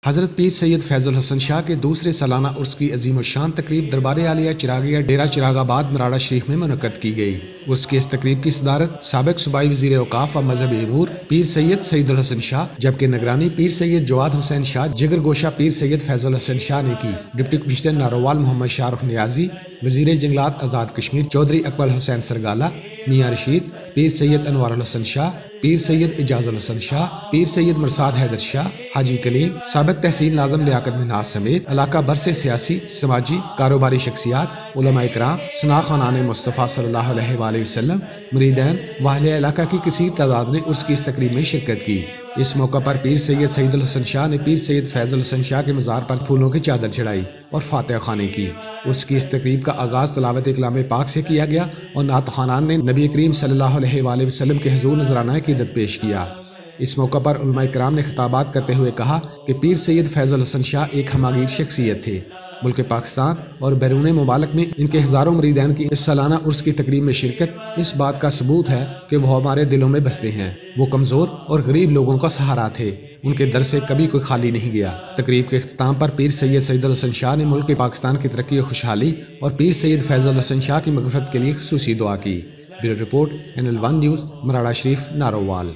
حضرت پیر سید فیض الحسن شاہ کے دوسرے سالانہ عرس کی عظیم الشان تقریب دربار عالیہ چراغیہ ڈیرہ چراغ آباد مراڑہ شریف میں منعقد کی گئی۔ عرس کی اس تقریب کی صدارت سابق صوبائی وزیر اوقاف و مذہبی امور پیر سید سعید الحسن شاہ، جبکہ نگرانی پیر سید جواد حسین شاہ جگر گوشہ پیر سید فیض الحسن شاہ نے کی۔ ڈپٹی کمشنر نارووال محمد شاہ رخ نیازی، وزیر جنگلات آزاد کشمیر چودھری اقبال حسین سرگالہ، میاں رشید، پیر سید انوار الحسن شاہ، پیر سید اعجاز الحسن شاہ، پیر سید مرصاد حیدر شاہ، حاجی کلیم، سابق تحصیل ناظم لیاقت منہاس سمیت علاقہ بھر سے سیاسی، سماجی، کاروباری شخصیات، علماء کرام، ثنا خوانان مصطفیٰ صلی اللہ علیہ وآلہ وسلم، مریدین و اہل علاقہ کی کثیر تعداد نے عرس کی اس تقریب میں شرکت کی۔ اس موقع پر پیر سید سعید الحسن شاہ نے پیر سید فیض الحسن شاہ کے مزار پر پھولوں کی چادر چڑھائی اور فاتحہ خوانی کی۔ عرس کی اس تقریب کا آغاز تلاوت کلام پاک سے کیا گیا اور نعت خوانان نے نبی کریم صلی اللہ علیہ وآلہ وسلم کے حضور نذرانہ عقیدت پیش کیا۔ اس موقع پر علماء کرام نے خطابات کرتے ہوئے کہا کہ پیر سید فیض الحسن شاہ ایک ہمہ گیر شخصیت تھے۔ ملک پاکستان اور بیرون ممالک میں ان کے ہزاروں مریدین کی اس سالانہ عرس کی تقریب میں شرکت اس بات کا ثبوت ہے کہ وہ ہمارے دلوں میں بستے ہیں۔ وہ کمزور اور غریب لوگوں کا سہارا تھے، ان کے در سے کبھی کوئی خالی نہیں گیا۔ تقریب کے اختتام پر پیر سید سعید الحسن شاہ نے ملک پاکستان کی ترقی و خوشحالی اور پیر سید فیض الحسن شاہ کی مغفرت کے لیے خصوصی دعا کی۔ Bureau report NL1 news, Marara شریف، نارووال۔